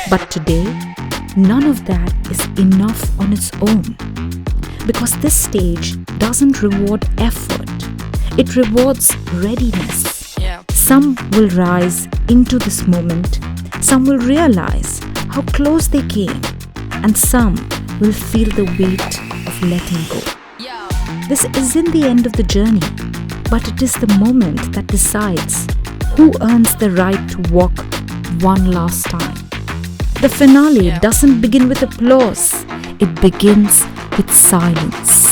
But today, none of that is enough on its own. Because this stage doesn't reward effort, it rewards readiness. Yeah. Some will rise into this moment, some will realize how close they came, and some will feel the weight of letting go. Yeah. This isn't the end of the journey, but it is the moment that decides who earns the right to walk one last time. The finale doesn't begin with applause, it begins with silence.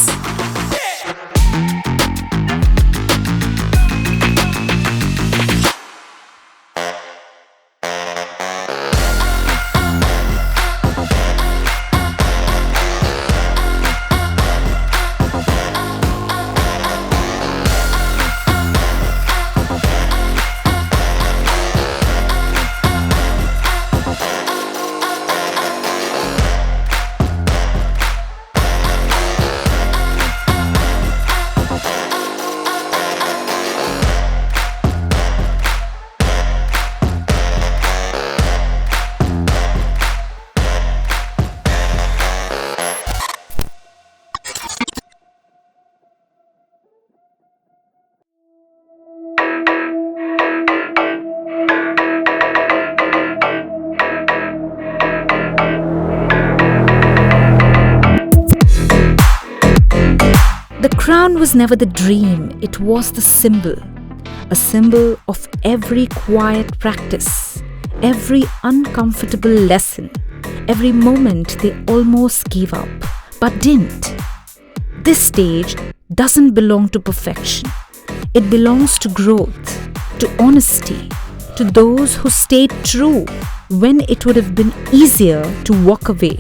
The crown was never the dream, it was the symbol. A symbol of every quiet practice, every uncomfortable lesson, every moment they almost gave up, but didn't. This stage doesn't belong to perfection. It belongs to growth, to honesty, to those who stayed true when it would have been easier to walk away.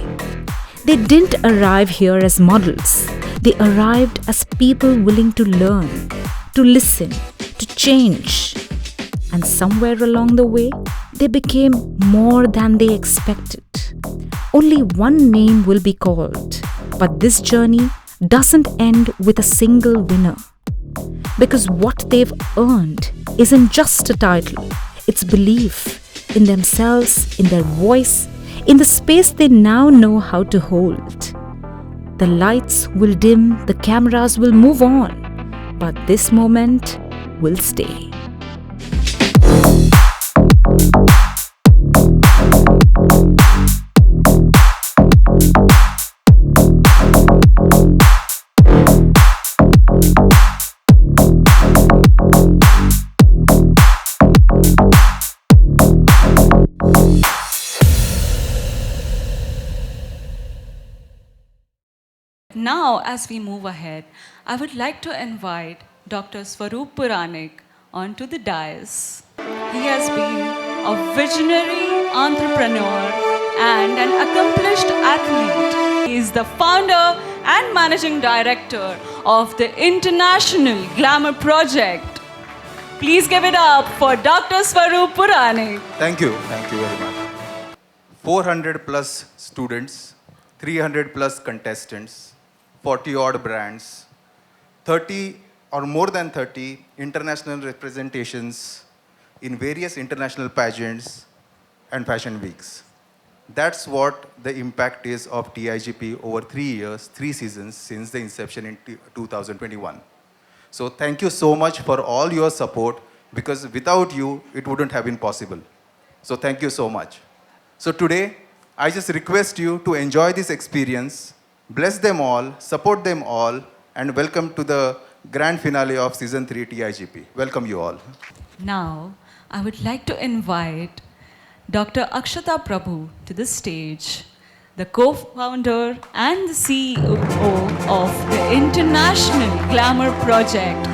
They didn't arrive here as models. They arrived as people willing to learn, to listen, to change. And somewhere along the way, they became more than they expected. Only one name will be called, but this journey doesn't end with a single winner. Because what they've earned isn't just a title, it's belief in themselves, in their voice, in the space they now know how to hold. The lights will dim, the cameras will move on, but this moment will stay. Now, as we move ahead, I would like to invite Dr. Swaroop Puranik onto the dais. He has been a visionary entrepreneur and an accomplished athlete. He is the founder and managing director of the International Glamour Project. Please give it up for Dr. Swaroop Puranik. Thank you very much. 400 plus students, 300 plus contestants, 40 odd brands, 30 or more than 30 international representations in various international pageants and fashion weeks. That's what the impact is of TIGP over 3 years, 3 seasons since the inception in 2021. So thank you so much for all your support, because without you, it wouldn't have been possible. So thank you so much. So today, I just request you to enjoy this experience, bless them all, support them all, and welcome to the grand finale of Season 3 TIGP. Welcome you all. Now, I would like to invite Dr. Akshata Prabhu to the stage, the co-founder and the CEO of the International Glamour Project.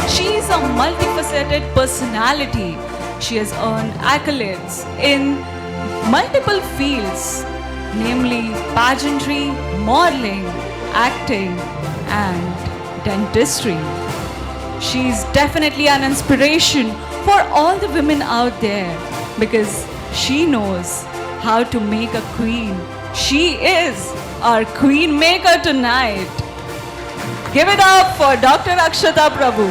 She is a multifaceted personality. She has earned accolades in multiple fields, namely pageantry, modeling, acting, and dentistry. She's definitely an inspiration for all the women out there, because she knows how to make a queen. She is our queen maker tonight. Give it up for Dr. Akshata Prabhu.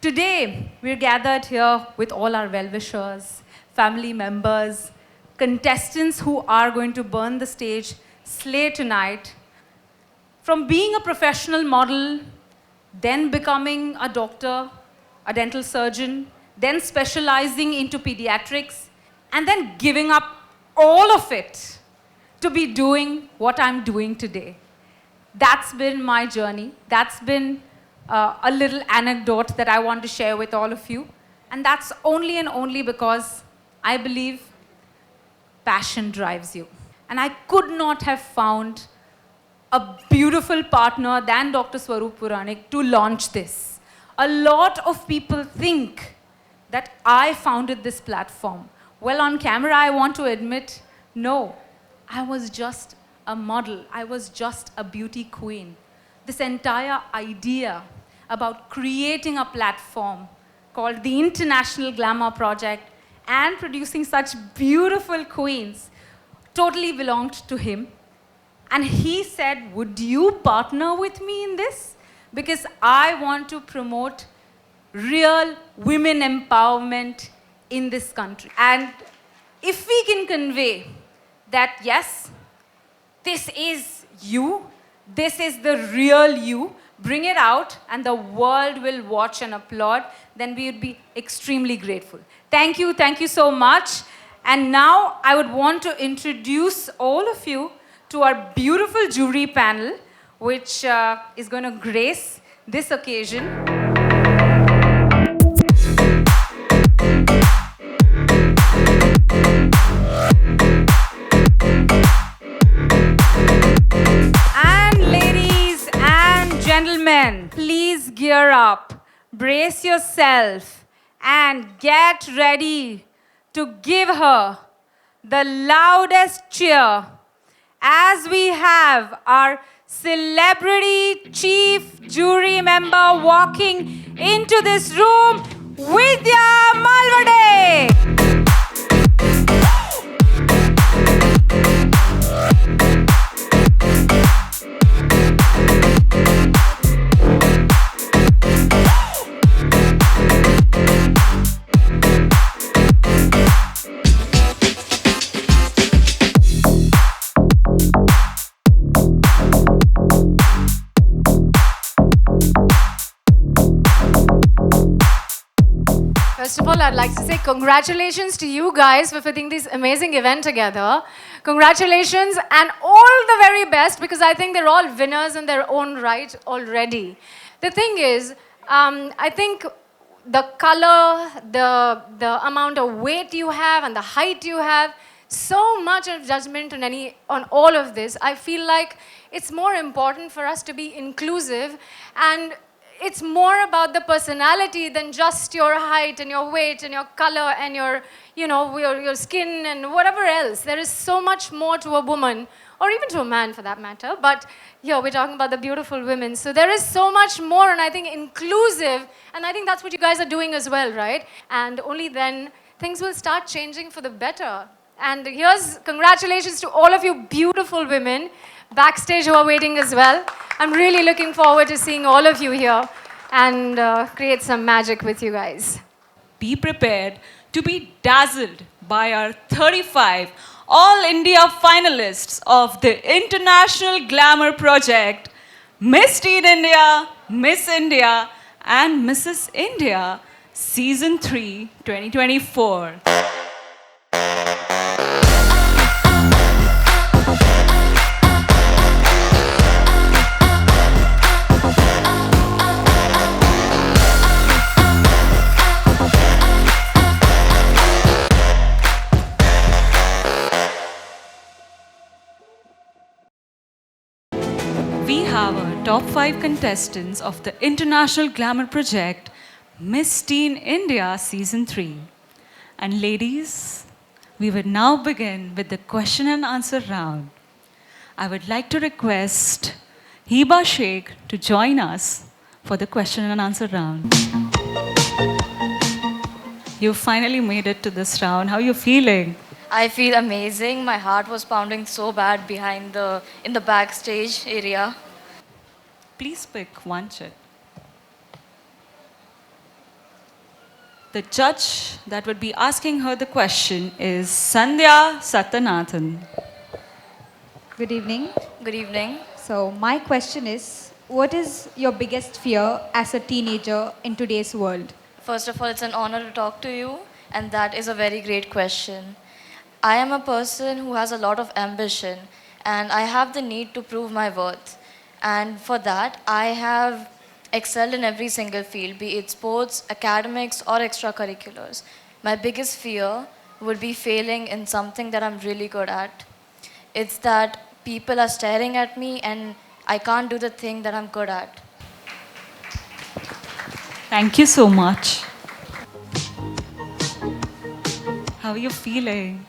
Today, we're gathered here with all our well-wishers, family members, contestants who are going to burn the stage, slay tonight. From being a professional model, then becoming a doctor, a dental surgeon, then specializing into pediatrics, and then giving up all of it to be doing what I'm doing today. That's been my journey. That's been a little anecdote that I want to share with all of you. And that's only and only because I believe passion drives you. And I could not have found a beautiful partner than Dr. Swaroop Puranik to launch this. A lot of people think that I founded this platform. Well, on camera, I want to admit, no, I was just a model. I was just a beauty queen. This entire idea about creating a platform called the International Glamour Project and producing such beautiful queens totally belonged to him. And he said, would you partner with me in this? Because I want to promote real women empowerment in this country. And if we can convey that, yes, this is you, this is the real you, bring it out and the world will watch and applaud, then we would be extremely grateful. Thank you so much. And now I would want to introduce all of you to our beautiful jury panel, which is going to grace this occasion. And ladies and gentlemen, please gear up, brace yourself, and get ready to give her the loudest cheer as we have our celebrity chief jury member walking into this room, Vidya Malvade. First of all, I'd like to say congratulations to you guys for putting this amazing event together. Congratulations and all the very best, because I think they're all winners in their own right already. The thing is, I think the color, the amount of weight you have and the height you have, so much of judgment on all of this. I feel like it's more important for us to be inclusive, and it's more about the personality than just your height and your weight and your color and your skin and whatever else. There is so much more to a woman, or even to a man for that matter. But here we're talking about the beautiful women. So there is so much more, and I think inclusive, and I think that's what you guys are doing as well, right? And only then things will start changing for the better. And here's congratulations to all of you beautiful women backstage who are waiting as well. I'm really looking forward to seeing all of you here and create some magic with you guys. Be prepared to be dazzled by our 35 All India finalists of the International Glamour Project, Miss Teen India, Miss India, and Mrs. India, Season 3, 2024. We have our top 5 contestants of the International Glamour Project, Miss Teen India Season 3. And ladies, we will now begin with the question and answer round. I would like to request Hiba Sheikh to join us for the question and answer round. You finally made it to this round. How are you feeling? I feel amazing. My heart was pounding so bad in the backstage area. Please pick one chit. The judge that would be asking her the question is Sandhya Satyanathan. Good evening. Good evening. So, my question is what is your biggest fear as a teenager in today's world? First of all, it's an honor to talk to you, and that is a very great question. I am a person who has a lot of ambition, and I have the need to prove my worth. And for that, I have excelled in every single field, be it sports, academics, or extracurriculars. My biggest fear would be failing in something that I'm really good at. It's that people are staring at me and I can't do the thing that I'm good at. Thank you so much. How are you feeling?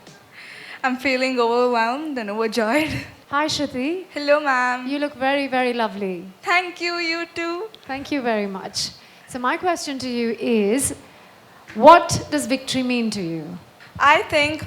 I'm feeling overwhelmed and overjoyed. Hi, Shruti. Hello, ma'am. You look very, very lovely. Thank you, you too. Thank you very much. So my question to you is, what does victory mean to you? I think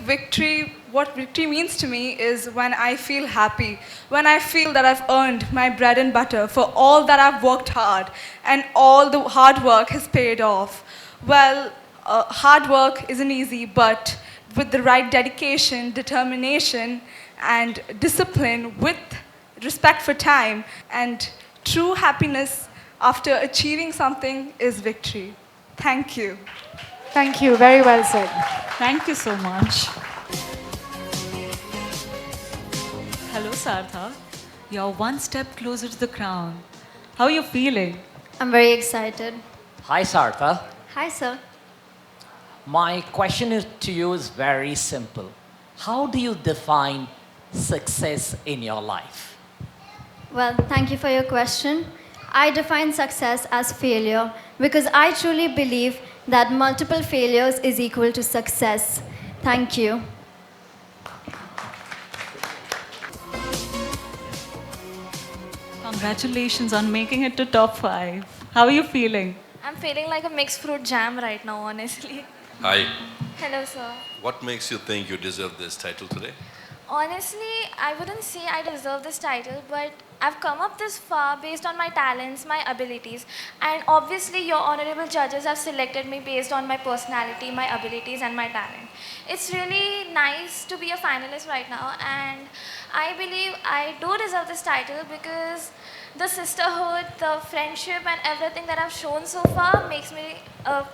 what victory means to me is when I feel happy, when I feel that I've earned my bread and butter for all that I've worked hard and all the hard work has paid off. Well, hard work isn't easy, but with the right dedication, determination, and discipline, with respect for time, and true happiness after achieving something is victory. Thank you. Thank you. Very well said. Thank you so much. Hello, Sartha. You're one step closer to the crown. How are you feeling? I'm very excited. Hi, Sartha. Hi, sir. My question to you is very simple. How do you define success in your life? Well, thank you for your question. I define success as failure because I truly believe that multiple failures is equal to success. Thank you. Congratulations on making it to top 5. How are you feeling? I'm feeling like a mixed fruit jam right now, honestly. Hi. Hello, sir. What makes you think you deserve this title today? Honestly, I wouldn't say I deserve this title, but I've come up this far based on my talents, my abilities, and obviously your honorable judges have selected me based on my personality, my abilities, and my talent. It's really nice to be a finalist right now, and I believe I do deserve this title because the sisterhood, the friendship, and everything that I've shown so far makes me a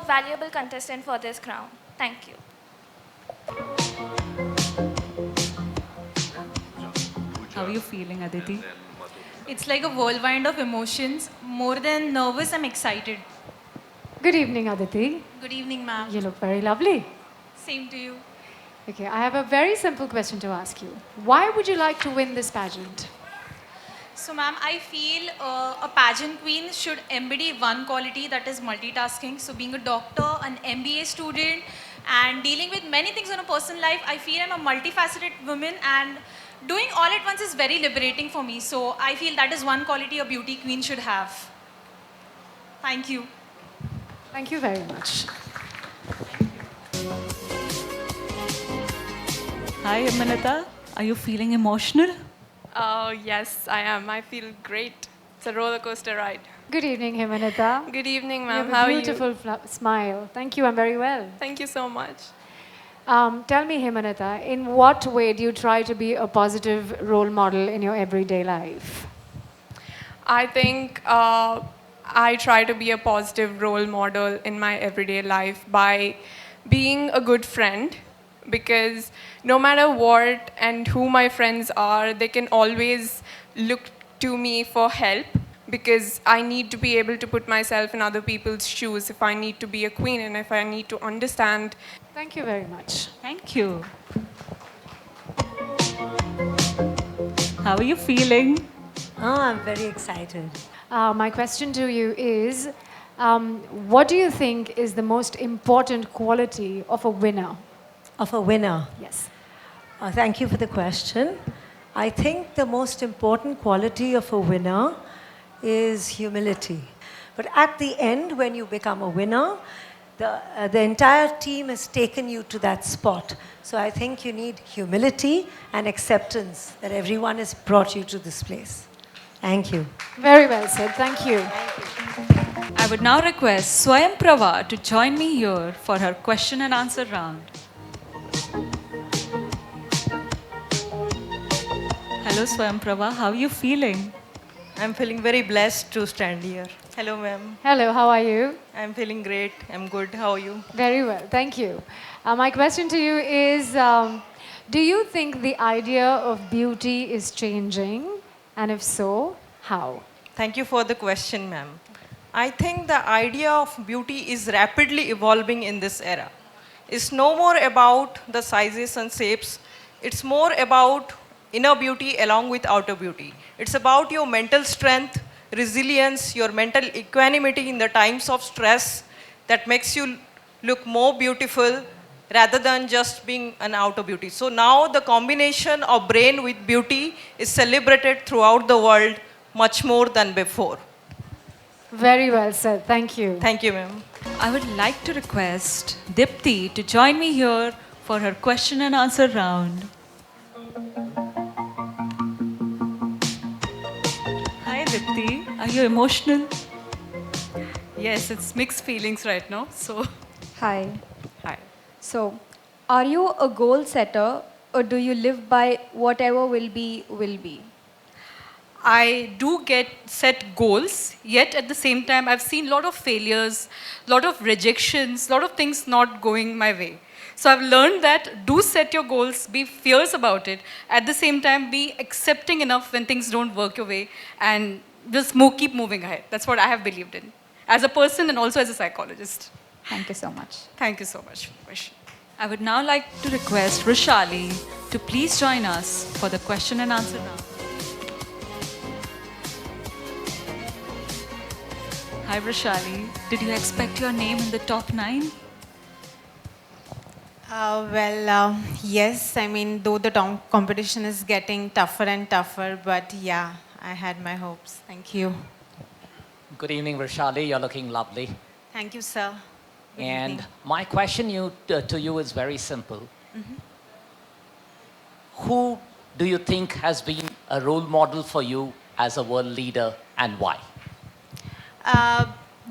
valuable contestant for this crown. Thank you. How are you feeling, Aditi? It's like a whirlwind of emotions. More than nervous, I'm excited. Good evening, Aditi. Good evening, ma'am. You look very lovely. Same to you. Okay, I have a very simple question to ask you. Why would you like to win this pageant? So, ma'am, I feel a pageant queen should embody one quality, that is multitasking. So, being a doctor, an MBA student, and dealing with many things in a personal life, I feel I'm a multifaceted woman, and doing all at once is very liberating for me. So, I feel that is one quality a beauty queen should have. Thank you. Thank you very much. Hi, Amanita. Are you feeling emotional? Oh, yes, I am. I feel great. It's a roller coaster ride. Good evening, Himanita. Good evening, You ma'am. have How a are you? beautiful smile. Thank you, I'm very well. Thank you so much. Tell me, Himanita, in what way do you try to be a positive role model in your everyday life? I think I try to be a positive role model in my everyday life by being a good friend, because no matter what and who my friends are, they can always look to me for help, because I need to be able to put myself in other people's shoes if I need to be a queen and if I need to understand. Thank you very much. Thank you. How are you feeling? Oh, I'm very excited. My question to you is, what do you think is the most important quality of a winner? Of a winner? Yes. Thank you for the question. I think the most important quality of a winner is humility. But at the end, when you become a winner, the entire team has taken you to that spot. So I think you need humility and acceptance that everyone has brought you to this place. Thank you. Very well said. Thank you. I've would now request Swayam Prabha to join me here for her question and answer round. Hello Swayam Prabha, how are you feeling? I'm feeling very blessed to stand here. Hello, ma'am. Hello, how are you? I'm feeling great. I'm good. How are you? Very well, thank you. My question to you is, do you think the idea of beauty is changing? And if so, how? Thank you for the question, ma'am. I think the idea of beauty is rapidly evolving in this era. It's no more about the sizes and shapes. It's more about inner beauty along with outer beauty. It's about your mental strength, resilience, your mental equanimity in the times of stress that makes you look more beautiful rather than just being an outer beauty. So now the combination of brain with beauty is celebrated throughout the world much more than before. Very well said, thank you. Thank you, ma'am. I would like to request Dipti to join me here for her question and answer round. Hi Dipti, are you emotional? Yes, it's mixed feelings right now. So, Hi. hi. So, are you a goal setter or do you live by whatever will be, will be? I do set goals, yet at the same time, I've seen a lot of failures, a lot of rejections, a lot of things not going my way. So I've learned that do set your goals, be fierce about it. At the same time, be accepting enough when things don't work your way and just keep moving ahead. That's what I have believed in as a person and also as a psychologist. Thank you so much. Thank you so much for the question. I would now like to request Rishali to please join us for the question and answer round. Hi Rishali, did you expect your name in the top 9? Yes, I mean, though the competition is getting tougher and tougher, but yeah, I had my hopes. Thank you. Good evening, Rishali. You're looking lovely. Thank you, sir. Good And evening. my question to you is very simple. Who do you think has been a role model for you as a world leader and why?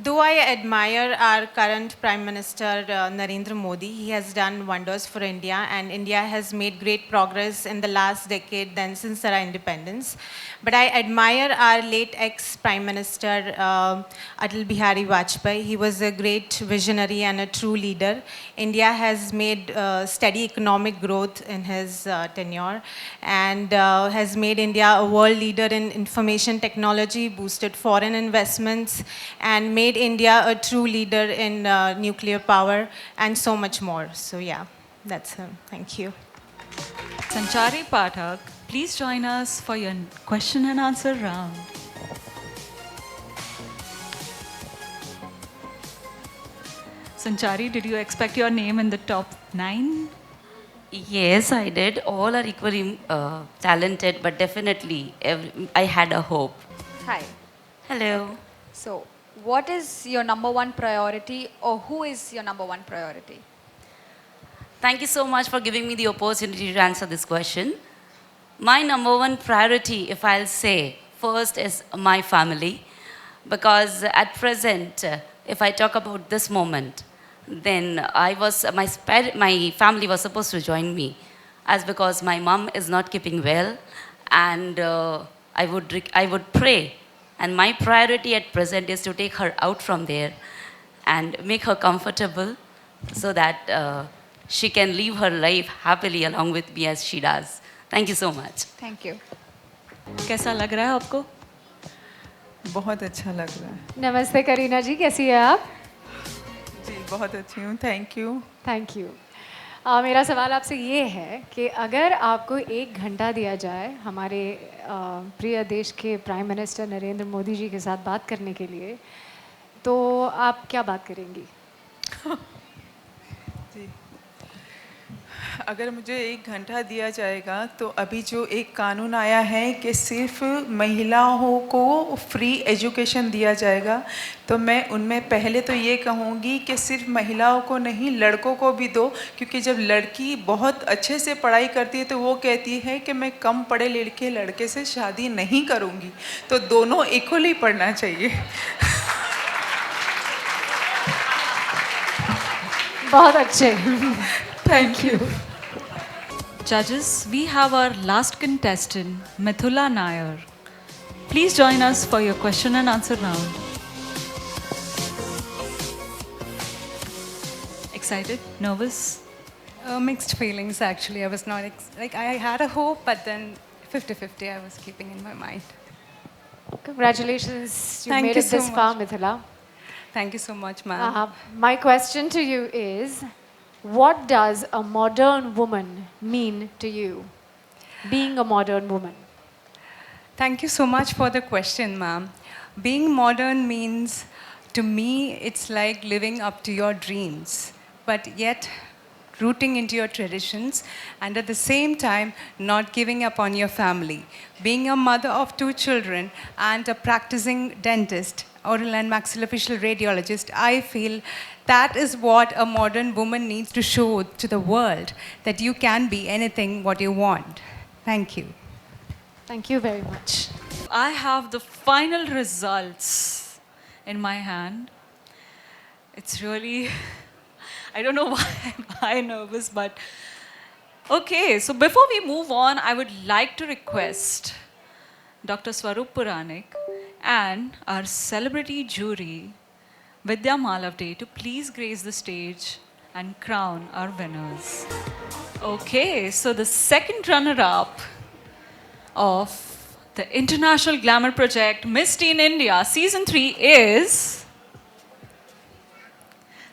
Though I admire our current Prime Minister Narendra Modi, he has done wonders for India, and India has made great progress in the last decade since our independence. But I admire our late ex-Prime Minister Atal Bihari Vajpayee. He was a great visionary and a true leader. India has made steady economic growth in his tenure and has made India a world leader in information technology, boosted foreign investments, and made India a true leader in nuclear power and so much more. So yeah, that's him. Thank you. Sanchari Pathak, please join us for your question and answer round. Sanchari, did you expect your name in the top 9? Yes, I did. All are equally talented, but definitely I had a hope. Hi. Hello. So, what is your number one priority or who is your number one priority? Thank you so much for giving me the opportunity to answer this question. My number one priority, if I'll say, first is my family. Because at present, if I talk about this moment, then my family was supposed to join me, as because my mom is not keeping well, and I would pray, and my priority at present is to take her out from there and make her comfortable so that she can live her life happily along with me as she does. Thank you so much. Thank you. कैसा लग रहा है आपको? बहुत अच्छा लग रहा है. नमस्ते करीना जी, कैसी हैं आप? जी बहुत अच्छी हूँ. Thank you. Thank you. मेरा सवाल आपसे ये है कि अगर आपको 1 घंटा दिया जाए हमारे प्रिय देश के प्राइम मिनिस्टर नरेंद्र मोदी जी के साथ बात करने के लिए, तो आप क्या बात करेंगी? जी, अगर मुझे 1 घंटा दिया जाएगा तो अभी जो एक कानून आया है कि सिर्फ महिलाओं को फ्री एजुकेशन दिया जाएगा, तो मैं उनमें पहले तो ये कहूँगी कि सिर्फ महिलाओं को नहीं, लड़कों को भी दो, क्योंकि जब लड़की बहुत अच्छे से पढ़ाई करती है तो वो कहती है कि मैं कम पढ़े लिखे लड़के से शादी नहीं करूँगी, तो दोनों इक्वली पढ़ना चाहिए. बहुत अच्छे. Thank you. Judges, we have our last contestant, Mithula Nair. Please join us for your question and answer round. Excited? Nervous? Mixed feelings actually. I was not, I had a hope, but then 50-50 I was keeping in my mind. Congratulations, you Thank made you it so this far, much. Mithila. Thank you so much, ma'am. My question to you is, what does a modern woman mean to you? Being a modern woman. Thank you so much for the question, ma'am. Being modern means, to me, it's like living up to your dreams, but yet rooting into your traditions, and at the same time, not giving up on your family. Being a mother of 2 children and a practicing dentist, oral and maxillofacial radiologist, I feel that is what a modern woman needs to show to the world, that you can be anything what you want. Thank you. Thank you very much. I have the final results in my hand. It's really, I don't know why I'm nervous, but okay. So before we move on, I would like to request Dr. Swaroop Puranik and our celebrity jury, Vidya Malavde, to please grace the stage and crown our winners. Okay, so the second runner-up of the International Glamour Project Miss Teen India Season 3 is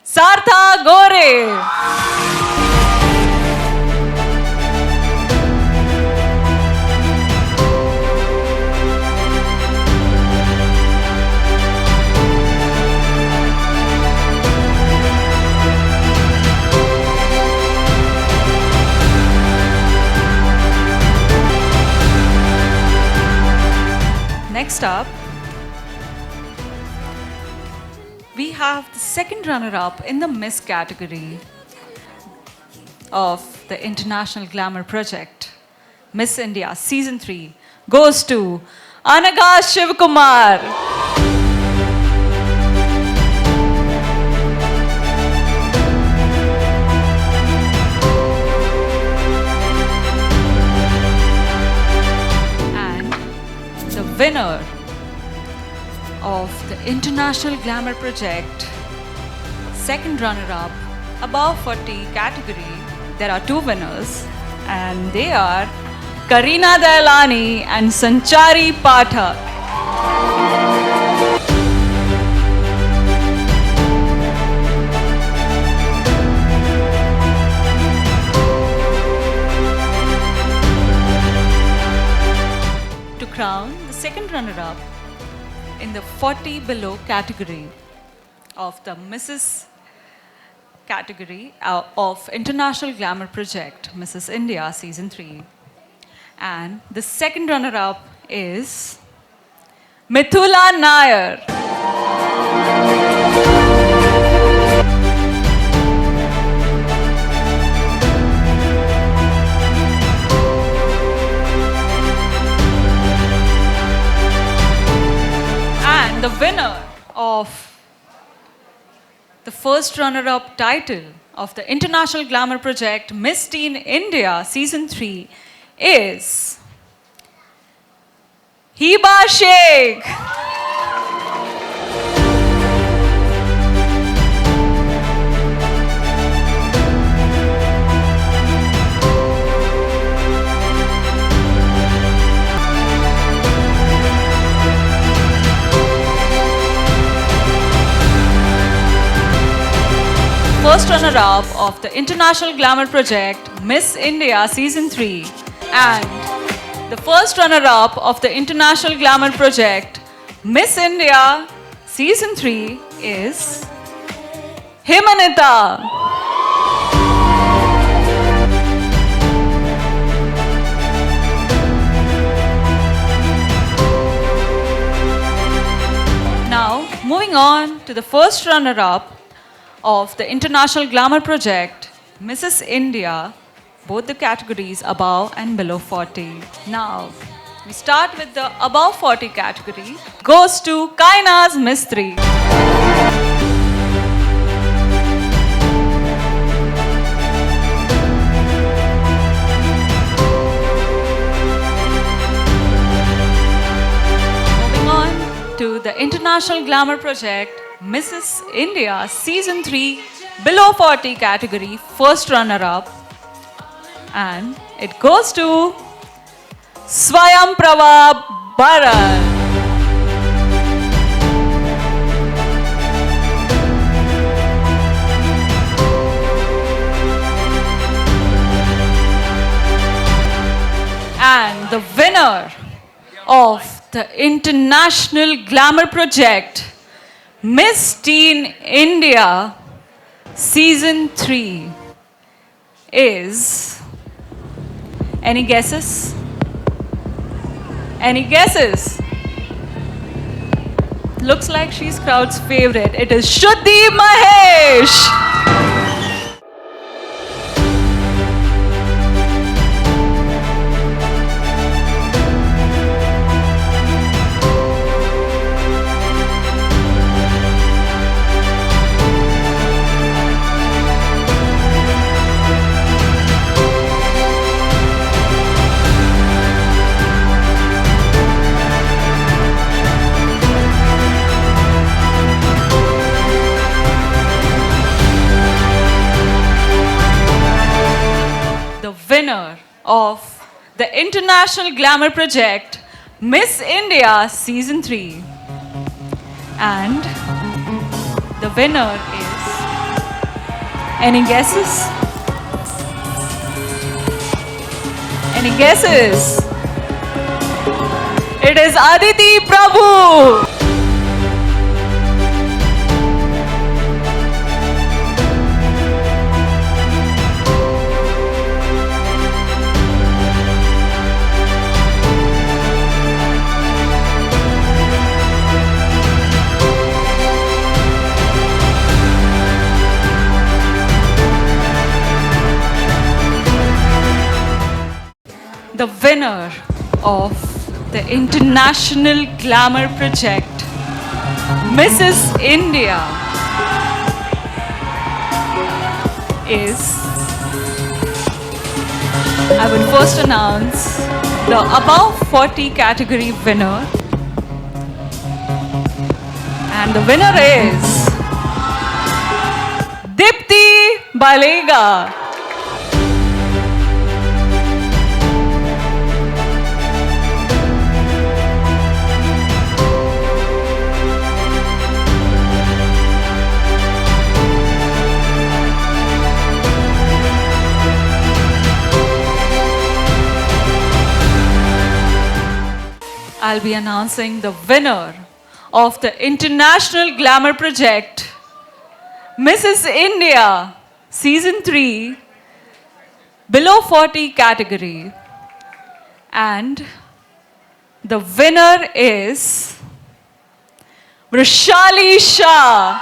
Sartha Gore. Next up, we have the second runner-up in the Miss category of the International Glamour Project, Miss India Season 3, goes to Anaga Shivkumar. Winner of the International Glamour Project, second runner-up, above 40 category. There are 2 winners, and they are Karina Dailani and Sanchari Pathak. To crown second runner-up in the 40 below category of the Mrs. category of International Glamour Project, Mrs. India Season 3. And the second runner-up is Mithula Nair. The winner of the first runner-up title of the International Glamour Project Miss Teen India Season 3 is Hiba Sheikh. First runner-up of the International Glamour Project Miss India Season 3, and the first runner-up of the International Glamour Project Miss India Season 3 is Himanita. Now, moving on to the first runner-up of the International Glamour Project, Mrs. India, both the categories above and below 40. Now, we start with the above 40 category, goes to Kainaz Mistry. the International Glamour Project Mrs. India Season 3 Below 40 category first runner-up, and it goes to Swayamprabha Bharat. And the winner of the International Glamour Project Miss Teen India Season 3 is... Any guesses? Any guesses? Looks like she's crowd's favorite. It is Shuddhi Mahesh. Winner of the International Glamour Project Miss India Season 3, and the winner is... Any guesses? Any guesses? It is Aditi Prabhu. The winner of the International Glamour Project Mrs. India is... I would first announce the above 40 category winner, and the winner is Dipti Balega. I'll be announcing the winner of the International Glamour Project Mrs. India Season 3 Below 40 category, and the winner is Vrishali Shah.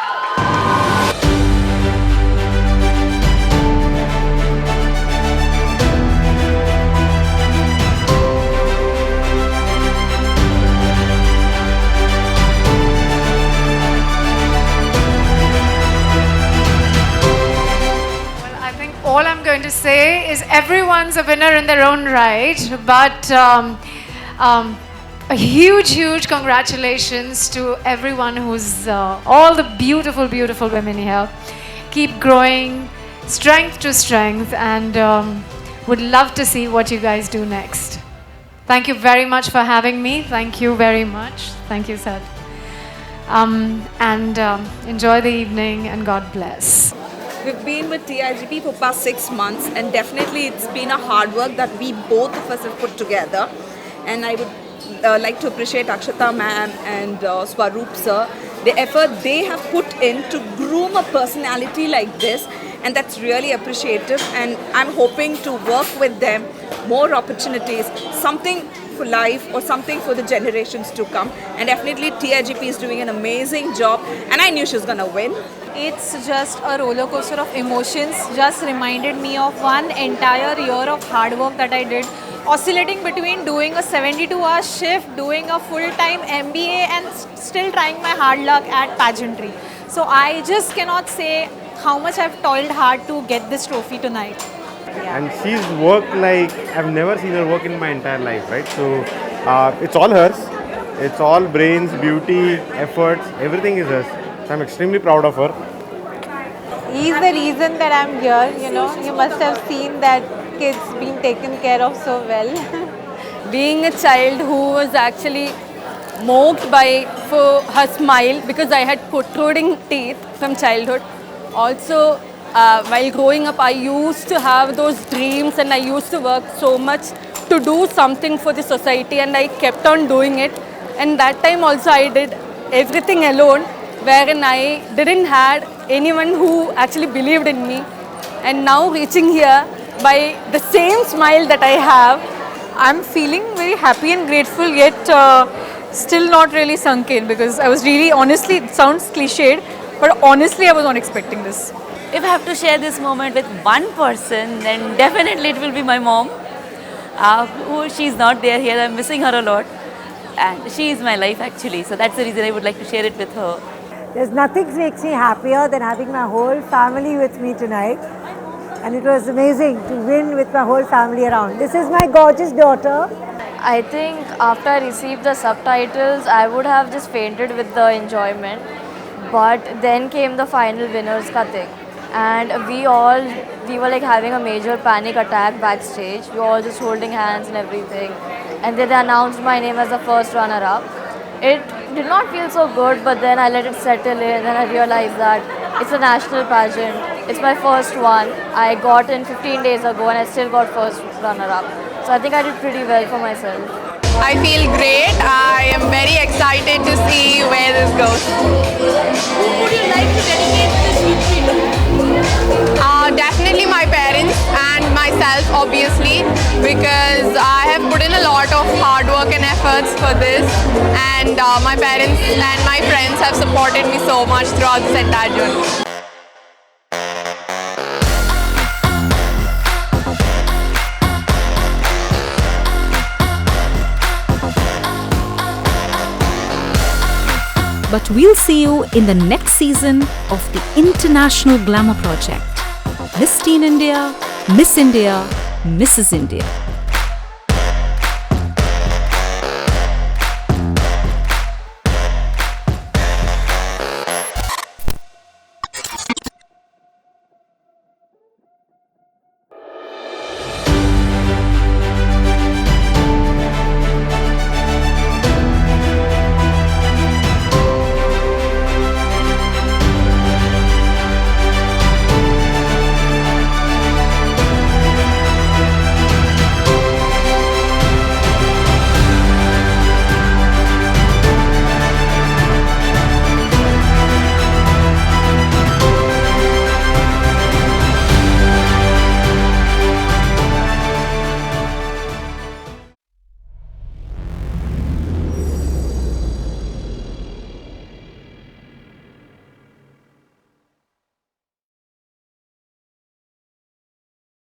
All I'm going to say is everyone's a winner in their own right, but a huge, huge congratulations to everyone who's, all the beautiful, beautiful women here. Keep growing, strength to strength, and would love to see what you guys do next. Thank you very much for having me. Thank you very much. Thank you, sir. Enjoy the evening, and God bless. We've been with TIGP for past 6 months, and definitely it's been a hard work that we both of us have put together. And I would like to appreciate Akshata ma'am and Swaroop sir, the effort they have put in to groom a personality like this, and that's really appreciative. And I'm hoping to work with them, more opportunities, something for life or something for the generations to come. And definitely TIGP is doing an amazing job, and I knew she was gonna win. It's just a roller coaster of emotions. Just reminded me of one entire year of hard work that I did, oscillating between doing a 72-hour shift, doing a full-time MBA, and still trying my hard luck at pageantry. So I just cannot say how much I've toiled hard to get this trophy tonight. Yeah. And she's worked like I've never seen her work in my entire life, right? So it's all hers. It's all brains, beauty, efforts, everything is hers. So I'm extremely proud of her. He's the reason that I'm here, you know. You must have seen that kids being taken care of so well. Being a child who was actually mocked by for her smile because I had protruding teeth from childhood. Also, while growing up, I used to have those dreams and I used to work so much to do something for the society, and I kept on doing it. And that time also I did everything alone, wherein I didn't had anyone who actually believed in me. And now reaching here by the same smile that I have, I'm feeling very happy and grateful, yet still not really sunk in, because I was really, honestly, it sounds cliched, but honestly I was not expecting this. If I have to share this moment with one person, then definitely it will be my mom. She's not there here, I'm missing her a lot. And she is my life actually, so that's the reason I would like to share it with her. There's nothing makes me happier than having my whole family with me tonight. And it was amazing to win with my whole family around. This is my gorgeous daughter. I think after I received the subtitles, I would have just fainted with the enjoyment. But then came the final winners ka thing. And we were like having a major panic attack backstage. We were all just holding hands and everything. And then they announced my name as the first runner-up. It did not feel so good, but then I let it settle in and I realized that it's a national pageant. It's my first one. I got in 15 days ago and I still got first runner-up. So I think I did pretty well for myself. I feel great. I am very excited to see where this goes. Who would you like to dedicate this victory to? Definitely my parents and myself, obviously, because I have put in a lot of hard work and efforts for this, and my parents and my friends have supported me so much throughout this entire journey. But we'll see you in the next season of the International Glamour Project. Miss Teen India, Miss India, Mrs. India.